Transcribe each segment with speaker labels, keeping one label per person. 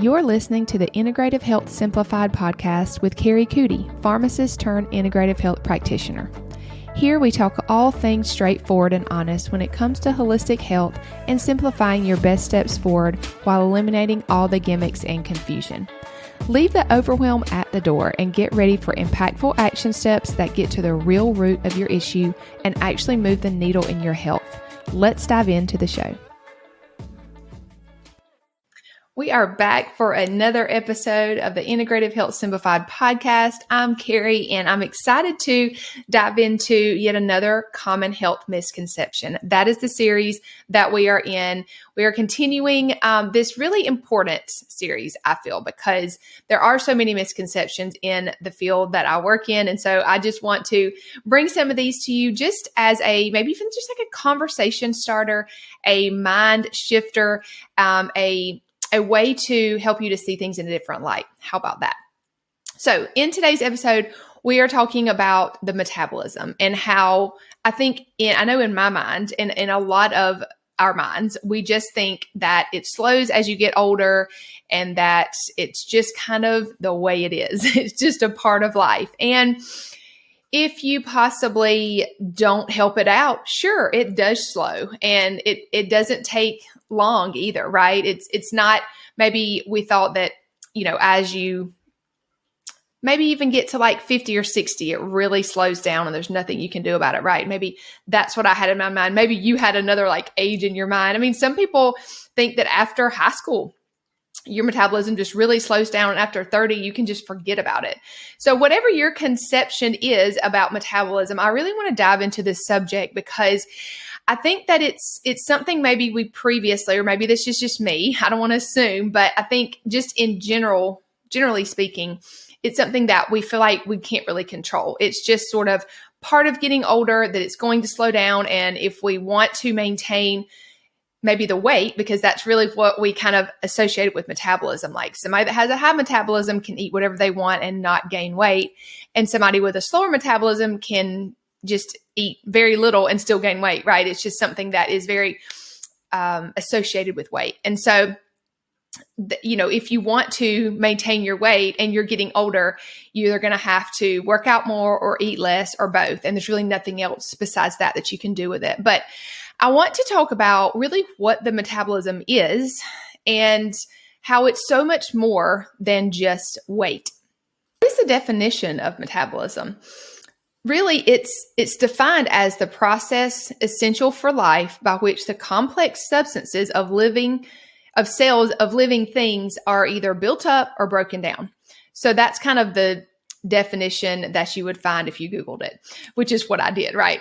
Speaker 1: You're listening to the Integrative Health Simplified podcast with Kari, Coody, pharmacist turned integrative health practitioner. Here we talk all things straightforward and honest when it comes to holistic health and simplifying your best steps forward while eliminating all the gimmicks and confusion. Leave the overwhelm at the door and get ready for impactful action steps that get to the real root of your issue and actually move the needle in your health. Let's dive into the show. We are back for another episode of the Integrative Health Simplified podcast. I'm Kari, and I'm excited to dive into yet another common health misconception. That is the series that we are in. We are continuing this really important series, I feel, because there are so many misconceptions in the field that I work in. And so I just want to bring some of these to you just as maybe even just like a conversation starter, a mind shifter, a way to help you to see things in a different light. How about that? So in today's episode, we are talking about the metabolism and how I know in my mind and in a lot of our minds, we just think that it slows as you get older and that it's just kind of the way it is. It's just a part of life. And if you possibly don't help it out, sure, it does slow and it doesn't take long either, right? It's not, maybe we thought that, as you maybe even get to like 50 or 60, it really slows down and there's nothing you can do about it, right? Maybe that's what I had in my mind. Maybe you had another like age in your mind. I mean, some people think that after high school, your metabolism just really slows down. And after 30, you can just forget about it. So whatever your conception is about metabolism, I really want to dive into this subject because I think that it's something maybe we previously, or maybe this is just me, I don't want to assume, but I think just in generally speaking, it's something that we feel like we can't really control. It's just sort of part of getting older that it's going to slow down. And if we want to maintain maybe the weight, because that's really what we kind of associate with metabolism. Like somebody that has a high metabolism can eat whatever they want and not gain weight. And somebody with a slower metabolism can just eat very little and still gain weight, right? It's just something that is very associated with weight. And so, if you want to maintain your weight and you're getting older, you're either going to have to work out more or eat less or both. And there's really nothing else besides that you can do with it. But I want to talk about really what the metabolism is and how it's so much more than just weight. What is the definition of metabolism? Really, it's defined as the process essential for life by which the complex substances of cells of living things are either built up or broken down. So that's kind of the definition that you would find if you Googled it, which is what I did, right?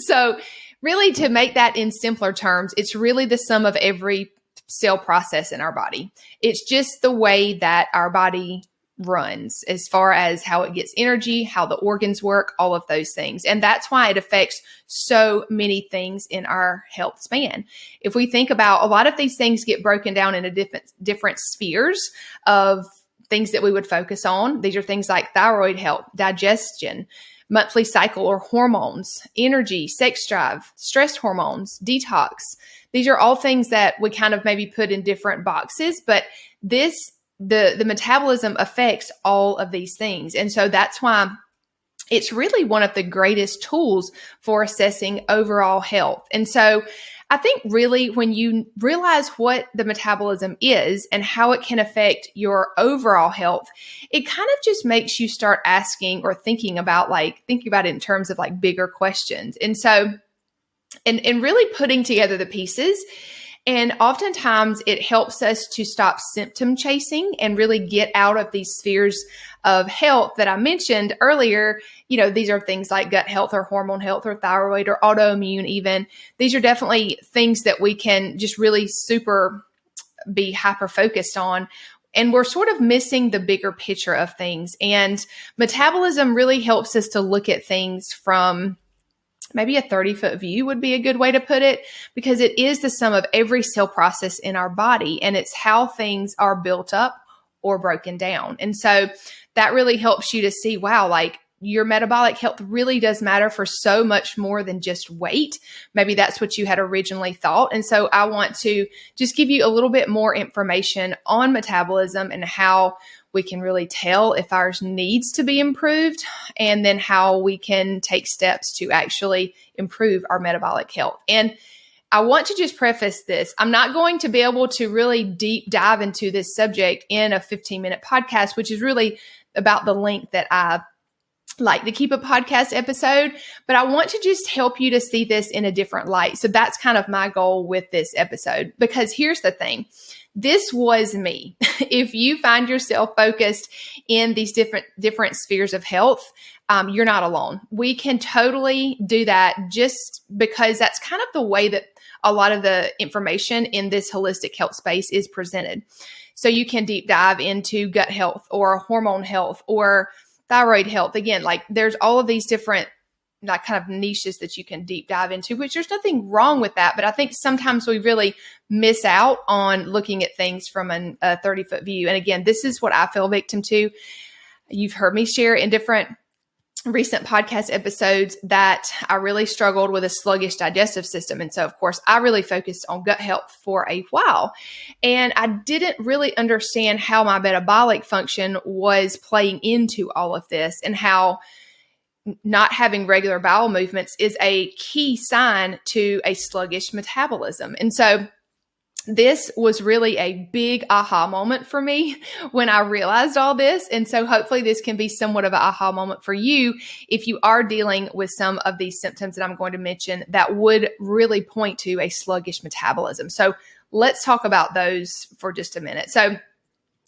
Speaker 1: So really, to make that in simpler terms, it's really the sum of every cell process in our body. It's just the way that our body runs as far as how it gets energy, how the organs work, all of those things. And that's why it affects so many things in our health span. If we think about a lot of these things get broken down into different spheres of things that we would focus on. These are things like thyroid health, digestion, monthly cycle or hormones, energy, sex drive, stress hormones, detox. These are all things that we kind of maybe put in different boxes, but the metabolism affects all of these things. And so that's why it's really one of the greatest tools for assessing overall health. And so I think really when you realize what the metabolism is and how it can affect your overall health, it kind of just makes you start asking or thinking about it in terms of like bigger questions. And so, and really putting together the pieces. And oftentimes it helps us to stop symptom chasing and really get out of these spheres of health that I mentioned earlier. These are things like gut health or hormone health or thyroid or autoimmune even. These are definitely things that we can just really be hyper focused on. And we're sort of missing the bigger picture of things. And metabolism really helps us to look at things from maybe a 30-foot view would be a good way to put it, because it is the sum of every cell process in our body, and it's how things are built up or broken down. And so that really helps you to see, wow, your metabolic health really does matter for so much more than just weight. Maybe that's what you had originally thought. And so I want to just give you a little bit more information on metabolism and how we can really tell if ours needs to be improved, and then how we can take steps to actually improve our metabolic health. And I want to just preface this. I'm not going to be able to really deep dive into this subject in a 15-minute podcast, which is really about the length that I like to keep a podcast episode, but I want to just help you to see this in a different light. So that's kind of my goal with this episode, because here's the thing. This was me. If you find yourself focused in these different spheres of health, you're not alone. We can totally do that, just because that's kind of the way that a lot of the information in this holistic health space is presented. So you can deep dive into gut health or hormone health or thyroid health. Again, like there's all of these different like kind of niches that you can deep dive into, which there's nothing wrong with that. But I think sometimes we really miss out on looking at things from a 30-foot view. And again, this is what I fell victim to. You've heard me share in different recent podcast episodes that I really struggled with a sluggish digestive system. And so, of course, I really focused on gut health for a while. And I didn't really understand how my metabolic function was playing into all of this, and how not having regular bowel movements is a key sign to a sluggish metabolism. And so this was really a big aha moment for me when I realized all this. And so hopefully this can be somewhat of an aha moment for you if you are dealing with some of these symptoms that I'm going to mention that would really point to a sluggish metabolism. So let's talk about those for just a minute. So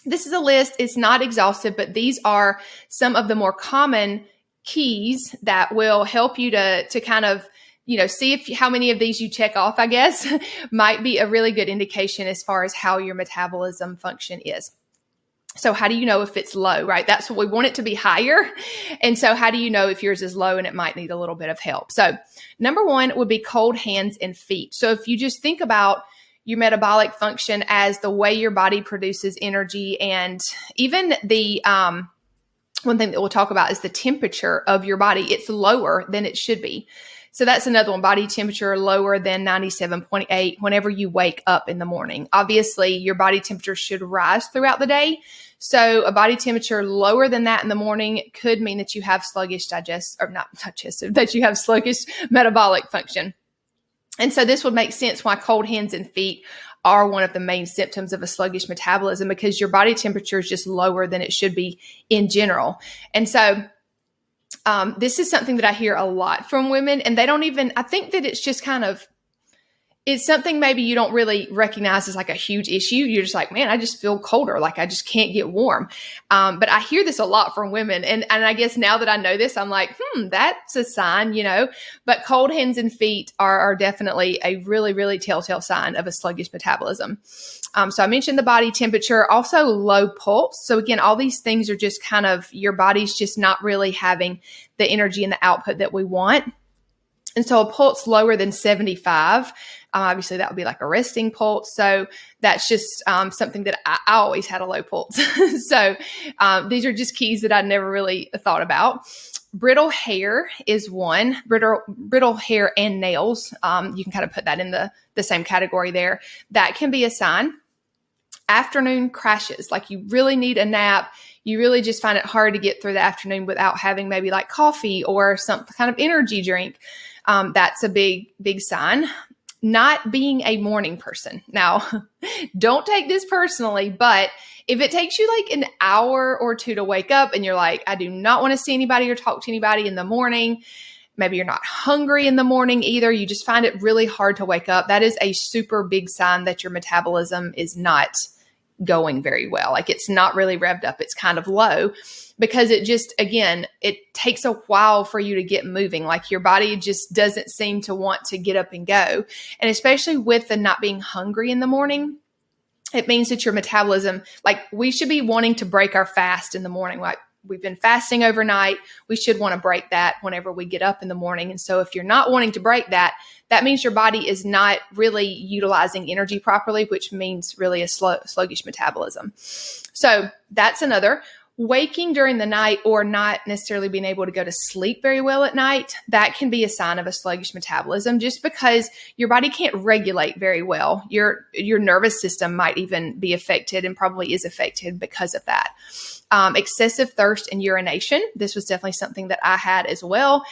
Speaker 1: this is a list. It's not exhaustive, but these are some of the more common keys that will help you to kind of, see if how many of these you check off, I guess, might be a really good indication as far as how your metabolism function is. So how do you know if it's low, right? That's what we want it to be higher. And so how do you know if yours is low and it might need a little bit of help? So number one would be cold hands and feet. So if you just think about your metabolic function as the way your body produces energy, and even the, one thing that we'll talk about is the temperature of your body. It's lower than it should be. So that's another one, body temperature lower than 97.8 whenever you wake up in the morning. Obviously, your body temperature should rise throughout the day. So a body temperature lower than that in the morning could mean that you have sluggish that you have sluggish metabolic function. And so this would make sense why cold hands and feet are one of the main symptoms of a sluggish metabolism, because your body temperature is just lower than it should be in general. And so this is something that I hear a lot from women, and I think that it's just kind of, it's something maybe you don't really recognize as like a huge issue. You're just like, man, I just feel colder. Like I just can't get warm. But I hear this a lot from women. And I guess now that I know this, I'm like, that's a sign, but cold hands and feet are definitely a really, really telltale sign of a sluggish metabolism. So I mentioned the body temperature, also low pulse. So again, all these things are just kind of your body's just not really having the energy and the output that we want. And so a pulse lower than 75, obviously that would be like a resting pulse. So that's just something that I always had a low pulse. So these are just keys that I never really thought about. Brittle hair is one. Brittle hair and nails. You can kind of put that in the same category there. That can be a sign. Afternoon crashes, like you really need a nap. You really just find it hard to get through the afternoon without having maybe like coffee or some kind of energy drink. That's a big, big sign. Not being a morning person. Now, don't take this personally, but if it takes you like an hour or two to wake up and you're like, I do not want to see anybody or talk to anybody in the morning. Maybe you're not hungry in the morning either. You just find it really hard to wake up. That is a super big sign that your metabolism is not going very well. Like it's not really revved up. It's kind of low because it just, again, it takes a while for you to get moving. Like your body just doesn't seem to want to get up and go. And especially with the not being hungry in the morning, it means that your metabolism, like we should be wanting to break our fast in the morning. Like we've been fasting overnight. We should want to break that whenever we get up in the morning. And so if you're not wanting to break that, that means your body is not really utilizing energy properly, which means really a sluggish metabolism. So that's another. waking during the night or not necessarily being able to go to sleep very well at night, that can be a sign of a sluggish metabolism, just because your body can't regulate very well. Your nervous system might even be affected, and probably is affected because of that. Excessive thirst and urination. This was definitely something that I had as well.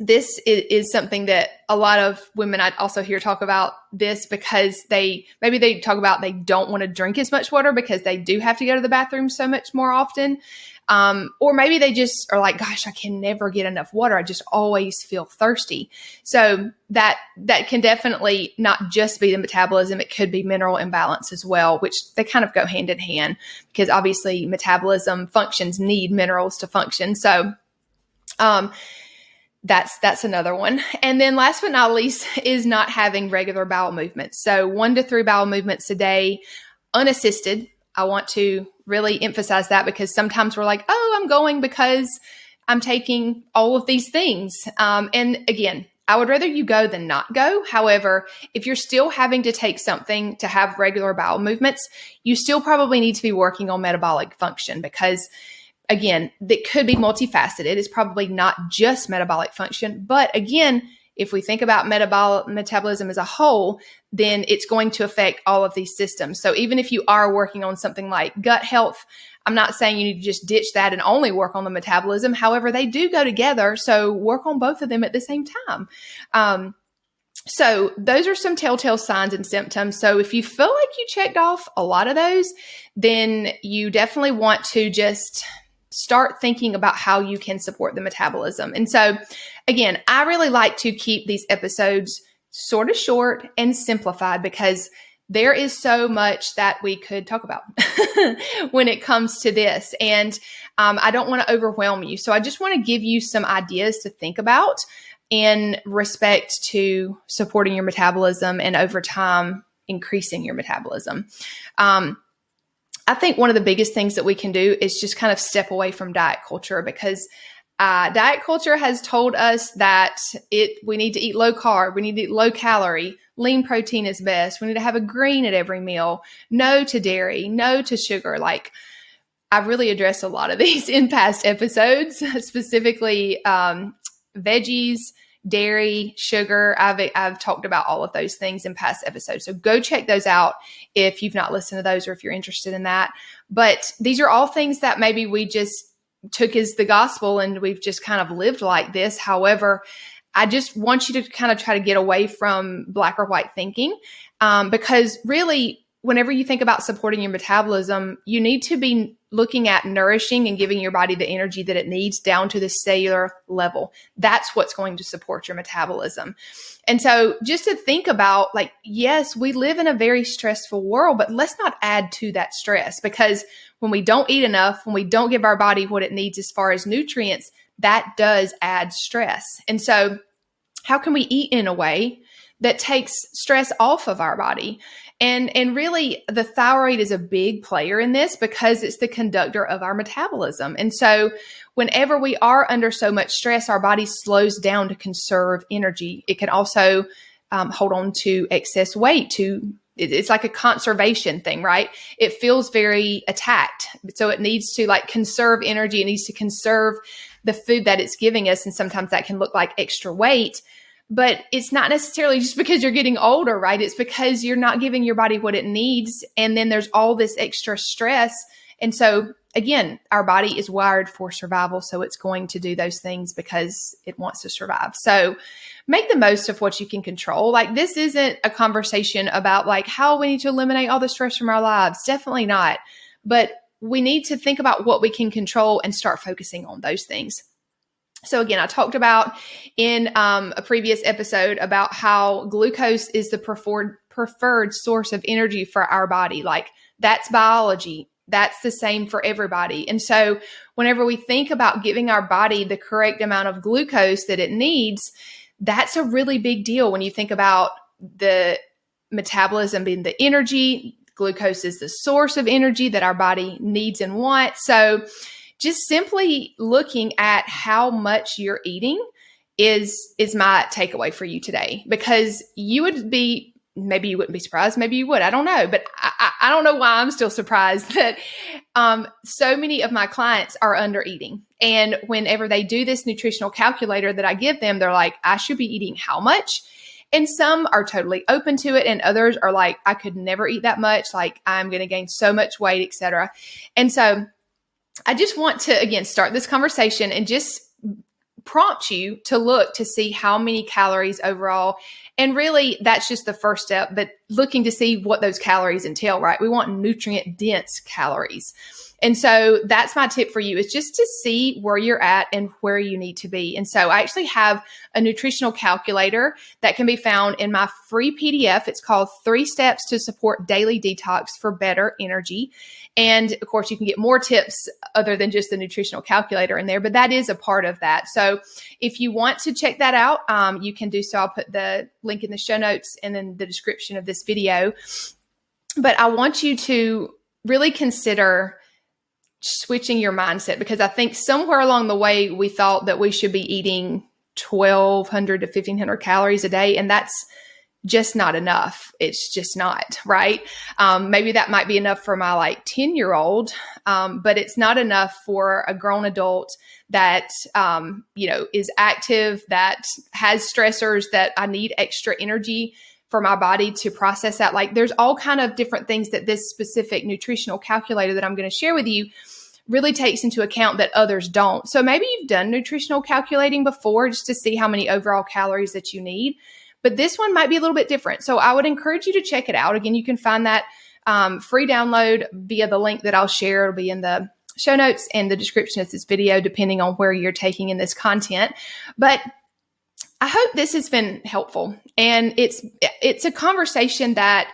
Speaker 1: This is something that a lot of women I also hear talk about this, because they talk about they don't want to drink as much water because they do have to go to the bathroom so much more often. Or maybe they just are like, gosh, I can never get enough water. I just always feel thirsty. So that can definitely not just be the metabolism. It could be mineral imbalance as well, which they kind of go hand in hand, because obviously metabolism functions need minerals to function. So, that's another one. And then last but not least is not having regular bowel movements. So 1 to 3 bowel movements a day, unassisted. I want to really emphasize that, because sometimes we're like, oh, I'm going because I'm taking all of these things. And again, I would rather you go than not go. However, if you're still having to take something to have regular bowel movements, you still probably need to be working on metabolic function, because again, that could be multifaceted. It's probably not just metabolic function. But again, if we think about metabolism as a whole, then it's going to affect all of these systems. So even if you are working on something like gut health, I'm not saying you need to just ditch that and only work on the metabolism. However, they do go together. So work on both of them at the same time. So those are some telltale signs and symptoms. So if you feel like you checked off a lot of those, then you definitely want to just start thinking about how you can support the metabolism. And so again, I really like to keep these episodes sort of short and simplified, because there is so much that we could talk about when it comes to this. And I don't want to overwhelm you. So I just want to give you some ideas to think about in respect to supporting your metabolism and over time increasing your metabolism. I think one of the biggest things that we can do is just kind of step away from diet culture, because diet culture has told us that we need to eat low carb, we need to eat low calorie, lean protein is best, we need to have a green at every meal, no to dairy, no to sugar. Like, I've really addressed a lot of these in past episodes, specifically veggies, dairy, sugar. I've talked about all of those things in past episodes. So go check those out if you've not listened to those, or if you're interested in that. But these are all things that maybe we just took as the gospel and we've just kind of lived like this. However, I just want you to kind of try to get away from black or white thinking, because really, whenever you think about supporting your metabolism, you need to be looking at nourishing and giving your body the energy that it needs down to the cellular level. That's what's going to support your metabolism. And so just to think about, like, yes, we live in a very stressful world, but let's not add to that stress, because when we don't eat enough, when we don't give our body what it needs as far as nutrients, that does add stress. And so how can we eat in a way that takes stress off of our body? And really, the thyroid is a big player in this, because it's the conductor of our metabolism. And so whenever we are under so much stress, our body slows down to conserve energy. It can also hold on to excess weight. It's like a conservation thing, right? It feels very attacked. So it needs to like conserve energy. It needs to conserve the food that it's giving us. And sometimes that can look like extra weight. But it's not necessarily just because you're getting older, right? It's because you're not giving your body what it needs. And then there's all this extra stress. And so again, our body is wired for survival. So it's going to do those things because it wants to survive. So make the most of what you can control. Like, this isn't a conversation about like how we need to eliminate all the stress from our lives. Definitely not. But we need to think about what we can control and start focusing on those things. So again, I talked about in a previous episode about how glucose is the preferred source of energy for our body. Like, that's biology. That's the same for everybody. And so whenever we think about giving our body the correct amount of glucose that it needs, that's a really big deal. When you think about the metabolism being the energy, glucose is the source of energy that our body needs and wants. So just simply looking at how much you're eating is my takeaway for you today, because maybe you wouldn't be surprised. Maybe you would. I don't know. But I don't know why I'm still surprised that so many of my clients are under eating. And whenever they do this nutritional calculator that I give them, they're like, I should be eating how much? And some are totally open to it. And others are like, I could never eat that much. Like, I'm going to gain so much weight, etc. And so I just want to, again, start this conversation and just prompt you to look to see how many calories overall. And really, that's just the first step, but looking to see what those calories entail, right? We want nutrient dense calories. And so that's my tip for you, is just to see where you're at and where you need to be. And so I actually have a nutritional calculator that can be found in my free PDF. It's called 3 Steps to Support Daily Detox for Better Energy. And of course, you can get more tips other than just the nutritional calculator in there, but that is a part of that. So if you want to check that out, you can do so. I'll put the link in the show notes and in the description of this video. But I want you to really consider switching your mindset, because I think somewhere along the way, we thought that we should be eating 1,200 to 1,500 calories a day. And that's just not enough. It's just not, right? Maybe that might be enough for my 10-year-old, but it's not enough for a grown adult that, is active, that has stressors, that I need extra energy for my body to process that. There's all kind of different things that this specific nutritional calculator that I'm going to share with you really takes into account that others don't. So maybe you've done nutritional calculating before just to see how many overall calories that you need, but this one might be a little bit different. So I would encourage you to check it out. Again, you can find that free download via the link that I'll share. It'll be in the show notes and the description of this video, depending on where you're taking in this content. But I hope this has been helpful. And it's a conversation that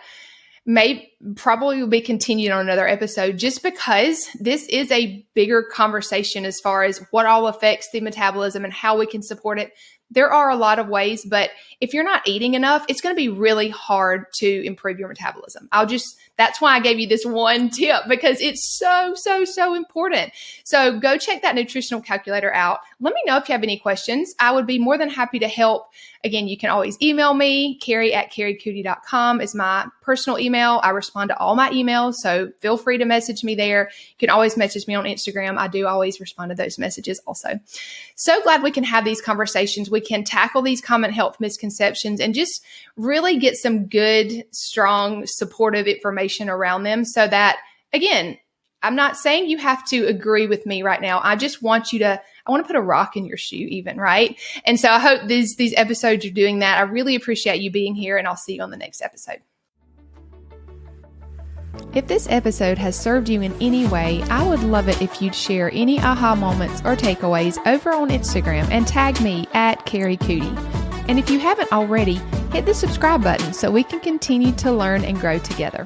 Speaker 1: probably will be continued on another episode, just because this is a bigger conversation as far as what all affects the metabolism and how we can support it. There are a lot of ways, but if you're not eating enough, it's going to be really hard to improve your metabolism. That's why I gave you this one tip, because it's so important. So go check that nutritional calculator out. Let me know if you have any questions. I would be more than happy to help. Again, you can always email me. Kari@karicoody.com is my personal email. I respond to all my emails, so feel free to message me there. You can always message me on Instagram. I do always respond to those messages also. So glad we can have these conversations. We can tackle these common health misconceptions and just really get some good, strong, supportive information around them, so that, again, I'm not saying you have to agree with me right now. I just want I want to put a rock in your shoe even, right? And so I hope these episodes are doing that. I really appreciate you being here, and I'll see you on the next episode. If this episode has served you in any way, I would love it if you'd share any aha moments or takeaways over on Instagram and tag me @KariCoody. And if you haven't already, hit the subscribe button so we can continue to learn and grow together.